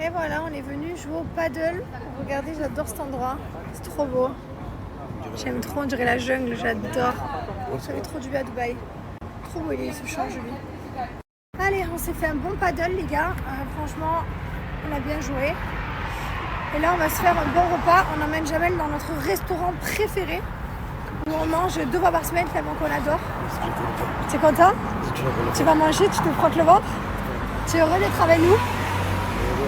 Et voilà, on est venu jouer au paddle. Regardez, j'adore cet endroit. C'est trop beau. J'aime trop, on dirait la jungle, j'adore. Ça fait trop du bien à Dubaï. Trop beau, il se change lui. Allez, on s'est fait un bon paddle, les gars. Franchement, on a bien joué. Et là, on va se faire un bon repas. On emmène Jamel dans notre restaurant préféré, où on mange 2 fois par semaine, tellement qu'on adore. Tu es content? Tu vas manger, tu te frottes le ventre? Tu es heureux d'être avec nous?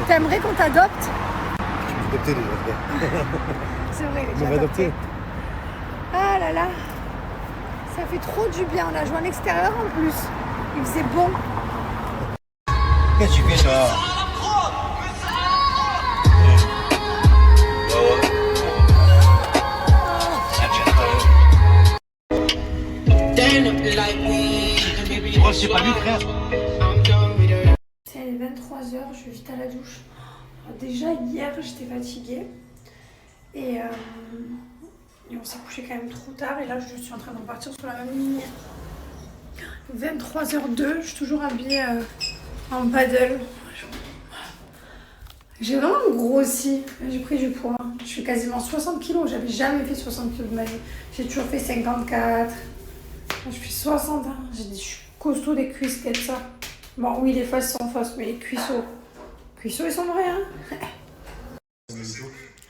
T'aimerais qu'on t'adopte? Tu m'as adopté déjà. C'est vrai, Tu m'as adopté. Ah là là, ça fait trop du bien. On a joué en extérieur en plus. Il faisait bon. Qu'est-ce que tu fais toi? Tu crois que c'est pas lui, frère? C'est 23h, je suis juste à la douche. Alors déjà hier j'étais fatiguée et on s'est couché quand même trop tard et là je suis en train de repartir sur la même ligne. 23h02, je suis toujours habillée en paddle. J'ai vraiment grossi, j'ai pris du poids. Je fais quasiment 60 kg, j'avais jamais fait 60 kg de ma vie. J'ai toujours fait 54. Je fais 60, hein. Je suis costaud des cuisses comme ça. Bon oui, les fesses sont fausses, mais les cuisseaux ils sont vrais, hein.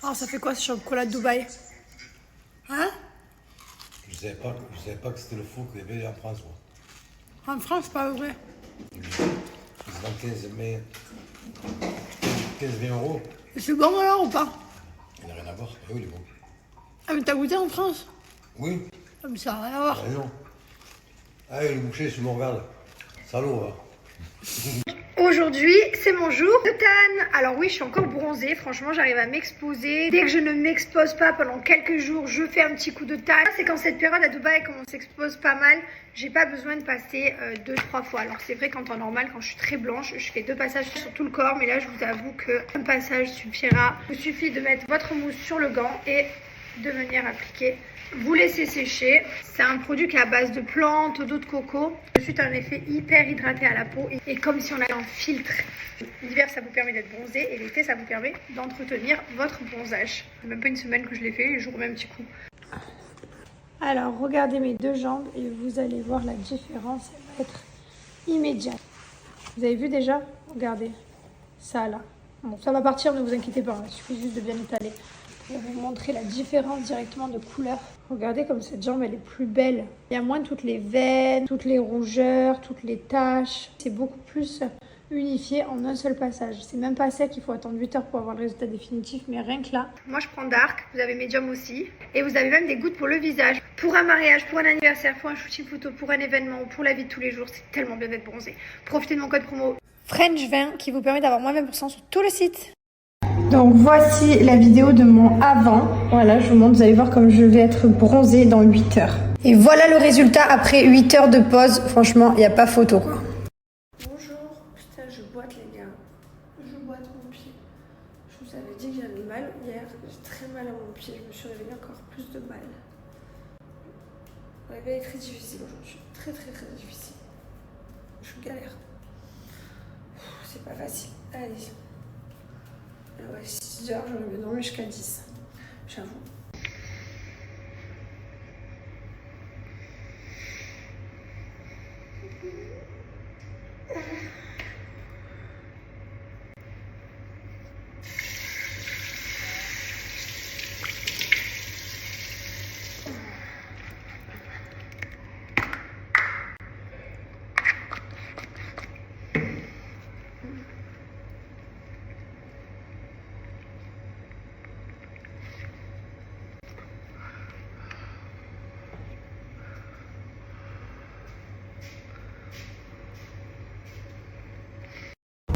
Oh, ça fait quoi ce chocolat de Dubaï? Hein? Je savais pas que c'était le faux qu'il y avait en France, moi. En France, c'est pas vrai. C'est dans 15-20 euros. C'est bon alors ou pas? Il n'a rien à voir. Eh oui, il est bon. Ah mais t'as goûté en France? Oui. Ah mais ça n'a rien à voir. Ah non. Ah, le boucher, je me regarde. Salaud, hein. Aujourd'hui, c'est mon jour de tan. Alors oui, je suis encore bronzée. Franchement, j'arrive à m'exposer. Dès que je ne m'expose pas pendant quelques jours, je fais un petit coup de tan. C'est quand cette période à Dubaï, comme on s'expose pas mal, j'ai pas besoin de passer 2-3 fois. Alors c'est vrai qu'en temps normal, quand je suis très blanche, je fais 2 passages sur tout le corps. Mais là, je vous avoue qu'un passage suffira. Il suffit de mettre votre mousse sur le gant et de venir appliquer. Vous laissez sécher. C'est un produit qui est à base de plantes, d'eau de coco. Ensuite, un effet hyper hydraté à la peau et comme si on avait un filtre. L'hiver, ça vous permet d'être bronzé et l'été, ça vous permet d'entretenir votre bronzage. C'est même pas une semaine que je l'ai fait et je vous remets un petit coup. Alors, regardez mes 2 jambes et vous allez voir la différence. Elle va être immédiate. Vous avez vu déjà? Regardez. Ça là. Bon, ça va partir, ne vous inquiétez pas. Il suffit juste de bien étaler. Je vais vous montrer la différence directement de couleur. Regardez comme cette jambe elle est plus belle. Il y a moins toutes les veines, toutes les rougeurs, toutes les taches. C'est beaucoup plus unifié en un seul passage. C'est même pas sec, il faut attendre 8 heures pour avoir le résultat définitif, mais rien que là. Moi je prends dark, vous avez médium aussi. Et vous avez même des gouttes pour le visage. Pour un mariage, pour un anniversaire, pour un shooting photo, pour un événement, pour la vie de tous les jours. C'est tellement bien d'être bronzé. Profitez de mon code promo French20 qui vous permet d'avoir moins 20% sur tout le site. Donc voici la vidéo de mon avant. Voilà, je vous montre, vous allez voir comme je vais être bronzée dans 8 heures. Et voilà le résultat après 8 heures de pause. Franchement, il n'y a pas photo quoi. Bonjour, putain je boite les gars. Je boite mon pied. Je vous avais dit que j'avais mal hier. J'ai très mal à mon pied. Je me suis réveillée encore plus de mal. La réveil est très difficile aujourd'hui. Très difficile. Je galère. C'est pas facile. Allez. Ouais, 6 heures, j'aurais bien dormi jusqu'à 10, j'avoue.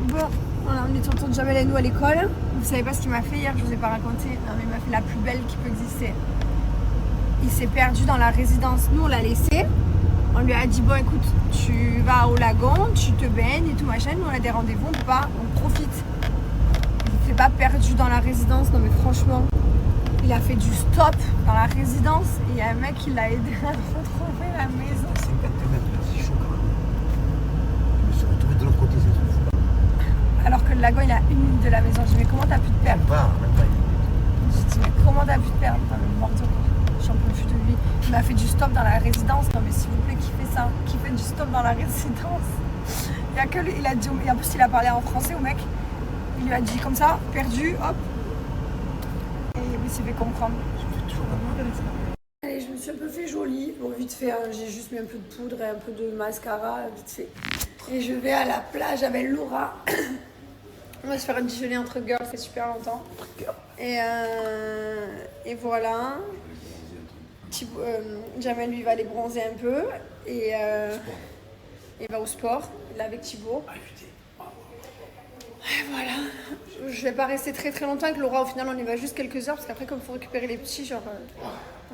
Bon, voilà, on est en train de Jamel et nous à l'école. Vous savez pas ce qu'il m'a fait hier, je vous ai pas raconté. Non, mais il m'a fait la plus belle qui peut exister. Il s'est perdu dans la résidence. Nous, on l'a laissé. On lui a dit, bon, écoute, tu vas au lagon, tu te baignes et tout machin. Nous, on a des rendez-vous, on peut pas, on profite. Il s'est pas perdu dans la résidence. Non, mais franchement, il a fait du stop dans la résidence. Et il y a un mec qui l'a aidé à retrouver la maison. C'est 4 mètres, c'est chaud quand même. Je me suis retrouvé de l'autre côté, c'est trop. Alors que que le lagon il est à 1 minute de la maison. Je dis mais comment t'as pu te perdre? Même pas. Je dis mais comment t'as pu te perdre? Dans le morceau. J'en peux plus de lui. Il m'a fait du stop dans la résidence. Non mais s'il vous plaît, qui fait ça? Qui fait du stop dans la résidence? Il y a que lui, il a dit, et en plus il a parlé en français au mec. Il lui a dit comme ça, perdu, hop. Et il s'est fait comprendre. Allez, je me suis un peu fait jolie. Bon, vite fait, hein, j'ai juste mis un peu de poudre et un peu de mascara, vite fait. Et je vais à la plage avec Laura. On va se faire un déjeuner entre girls, ça fait super longtemps. Et voilà. Jamel lui va aller bronzer un peu. Et il va au sport, là avec Thibaut. Et voilà. Je vais pas rester très très longtemps avec Laura. Au final, on y va juste quelques heures. Parce qu'après, comme il faut récupérer les petits, genre...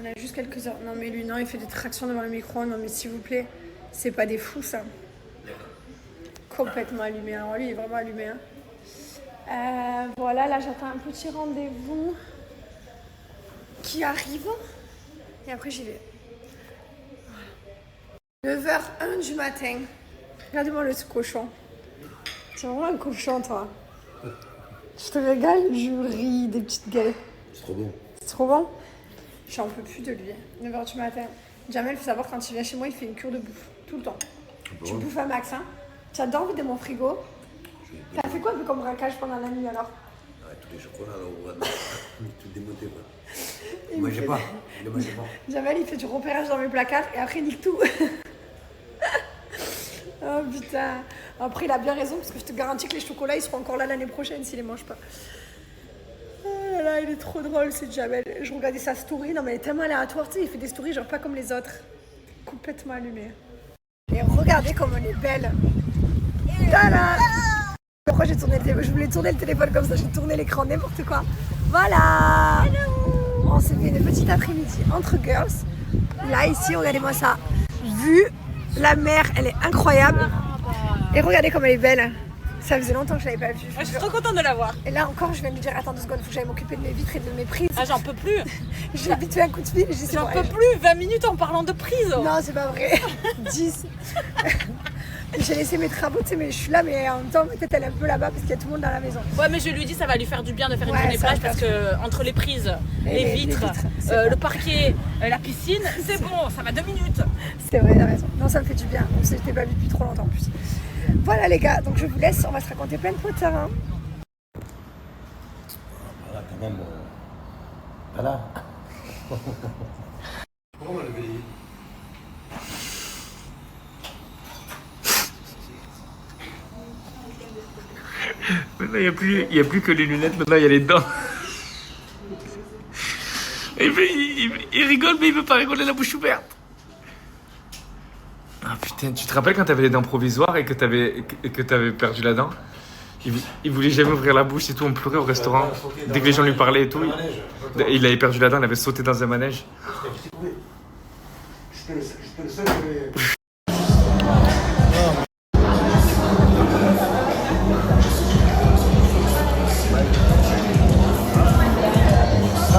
on a juste quelques heures. Non mais lui, non, il fait des tractions devant le micro. Non mais s'il vous plaît, c'est pas des fous ça. Complètement allumé. Alors lui, il est vraiment allumé. Hein. Voilà, là j'attends un petit rendez-vous qui arrive. Et après j'y vais. Voilà. 9h01 du matin. Regardez-moi le cochon. C'est vraiment un cochon, toi. Je te régale, je ris des petites gueules. C'est trop bon. C'est trop bon. J'en peux plus de lui. 9h du matin. Jamel, il faut savoir, quand il vient chez moi, il fait une cure de bouffe. Tout le temps. Tu bouffes un max, hein. Tu as d'envie de mon frigo. T'as fait quoi un peu comme braquage pendant la nuit alors? Tous les chocolats, là, tout démonté, quoi. Il ne mangeait pas. Jamel, il fait du repérage dans mes placards et après, il nique tout. Oh putain. Après, il a bien raison parce que je te garantis que les chocolats, ils seront encore là l'année prochaine s'il les mange pas. Oh là là, il est trop drôle, ce Jamel. Je regardais sa story, non mais elle est tellement aléatoire, tu sais, il fait des stories genre pas comme les autres. Complètement allumé. Et regardez comme elle est belle. Tada! Pourquoi j'ai tourné le téléphone? Je voulais tourner le téléphone comme ça, j'ai tourné l'écran, n'importe quoi. Voilà! Hello. On s'est fait une petite après-midi entre girls. Là, ici, regardez-moi ça. Vue, la mer, elle est incroyable. Et regardez comme elle est belle. Ça faisait longtemps que je l'avais pas vue. Je suis trop contente de la voir. Et là encore, je viens de lui dire, attends 2 secondes, faut que j'aille m'occuper de mes vitres et de mes prises. Ah, j'en peux plus. J'ai vite fait un coup de fil. J'en peux plus. 20 minutes en parlant de prise. Non, c'est pas vrai. 10. J'ai laissé mes travaux, tu sais, mais je suis là, mais en même temps, peut-être elle est un peu là-bas parce qu'il y a tout le monde dans la maison. Ouais, mais je lui dis, ça va lui faire du bien de faire une journée plage parce que entre les prises, les vitres, le parquet, la piscine, c'est bon, ça va 2 minutes. C'est vrai, t'as raison. Non, ça me fait du bien. On s'était pas vu depuis trop longtemps en plus. Voilà les gars, donc je vous laisse, on va se raconter plein de potins. Hein. Voilà, quand même. Voilà. Pourquoi on va lever? Maintenant, il n'y a plus que les lunettes, maintenant, il y a les dents. Il rigole, mais il veut pas rigoler la bouche ouverte. Ah putain, tu te rappelles quand t'avais les dents provisoires et que t'avais perdu la dent? Il voulait jamais ouvrir la bouche et tout, on pleurait au restaurant. Dès que les gens lui parlaient et tout, il avait perdu la dent, il avait sauté dans un manège. J'étais le seul qui avait...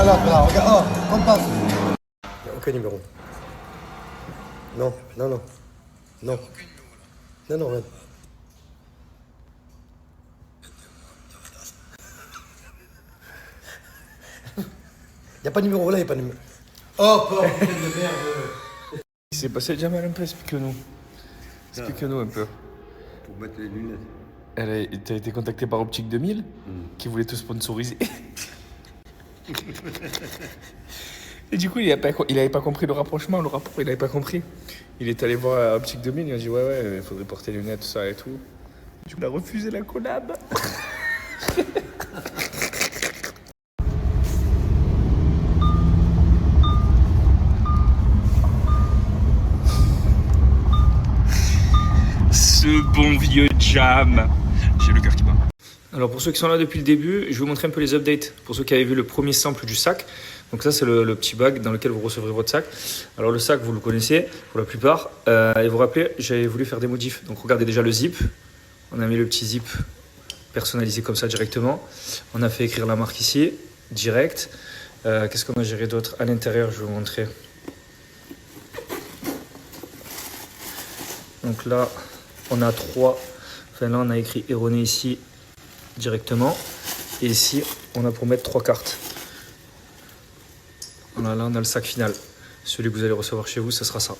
Là, regarde, oh, on passe. Il n'y a aucun numéro. Non. Non, regarde. Il n'y a pas de numéro, là, il n'y a pas de numéro. Oh, putain de merde. Il s'est passé Jamel un peu, explique-nous. Explique-nous un peu. Pour mettre les lunettes. Tu as été contacté par Optique 2000, qui voulait te sponsoriser. Et du coup, il avait pas compris le rapprochement, le rapport, il avait pas compris. Il est allé voir Optique 2000, il a dit ouais, il faudrait porter les lunettes, tout ça et tout. Du coup, il a refusé la collab. Ce bon vieux Jam. J'ai le cœur qui bat. Alors pour ceux qui sont là depuis le début, je vais vous montrer un peu les updates. Pour ceux qui avaient vu le premier sample du sac. Donc ça c'est le petit bag dans lequel vous recevrez votre sac. Alors le sac vous le connaissez pour la plupart. Et vous vous rappelez, j'avais voulu faire des modifs. Donc regardez déjà le zip. On a mis le petit zip personnalisé comme ça directement. On a fait écrire la marque ici, direct. Qu'est-ce qu'on a géré d'autre à l'intérieur? Je vais vous montrer. Donc là, on a 3. Enfin là, on a écrit erroné ici. directement. Et ici, on a pour mettre 3 cartes. Voilà, là, on a le sac final. Celui que vous allez recevoir chez vous, ce sera ça.